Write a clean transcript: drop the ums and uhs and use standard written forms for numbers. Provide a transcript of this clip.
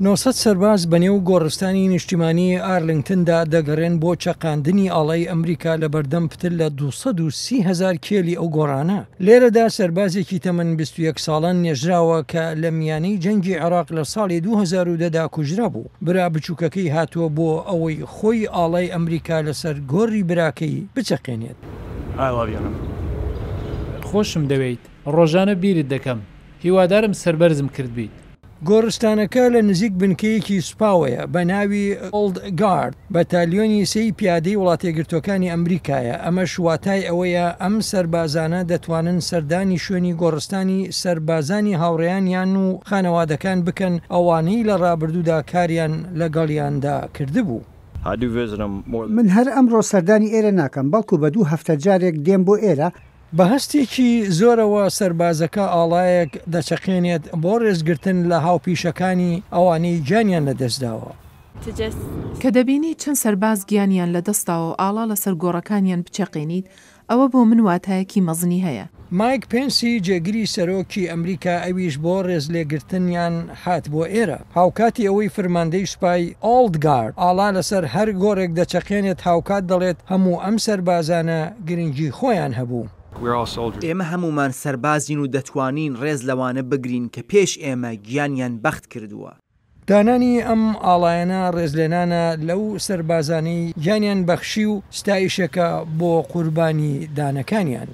900 سەرباز بەنێو گۆڕستانی نیشتیمانی ئارلینگتندا دەگەڕێن بۆ چەقاندنی ئاڵای ئەمریکا لە بەردەم پتر لە 230,000 کێلی ئەو گۆڕانە. لێرەدا سەربازێکی تەمەن 21 ساڵان نێژراوە کە لە میانەی جەنگی عێراق لە ساڵی 2010دا کوژرا بوو. برا بچووکەکەی هاتووە بۆ ئەوەی خۆی ئاڵای ئەمریکا لەسەر گۆڕی براکەی بچەقێنێت. خۆشم دەوێیت، ڕۆژانە بیرت دەکەم، هیوادارم سەربەرزم کردبیت. گۆڕستانەکە لە نزیک بنکەیەکی سوپاوەیە بە ناوی ئۆڵد گارد، بەتالیۆنی سەی پیادەی وڵاتێگرتوەکانی ئەمریکایە. ئەمە شواتای ئەوەیە ئەم سەربازانە دەتوانن سەردانی شوێنی گۆڕستانی سەربازانی هاوڕێیانیان و خانەوادەکان بکەن ئەوانەی لە ڕابردوودا کاریان لەگەڵیاندا کردبوو. من هەر ئەمڕۆ سەردانی ئێرە ناکەم، بەڵکو بە 2 هەفتە جارێک دێم بۆ ئێرە. بە هەستێکی زۆرەوە سەربازەکە ئاڵایەک دەچەقێنێت بۆ ڕێزگرتن لە هاوپیشەکانی ئەوانەی گیانیان لەدەستداوە. کە دەبینی چەند سەرباز گیانیان لەدەستاوە ئاڵا لەسەر گۆڕەکانیان بچەقێنیت، ئەوە بۆ من واتایەکی مەزنی هەیە. مایک پێنسی جێگیری سەرۆکی ئەمریکا ئەویش بۆ ڕێزلێگرتنیان هات بۆ ئێرە. هاوکاتی ئەوەی فرماندەی سوپای ئۆڵد گارد ئاڵا لەسەر هەر گۆڕێک دەچەقێنێت هاوکات دەڵێت هەموو ئەم سەربازانە گرنگی خۆیان هەبوو. ئێمە هەمومان سەربازین و دەتوانین ڕێز لەوانە بگرین کە پێش ئێمە گیانیان بەخت کردووە. دانانی ئەم ئاڵایەنە ڕێزلێنانە لەو سەربازانی گیانیان بەخشی و ستایشەکە بۆ قوربانی دانەکانیان.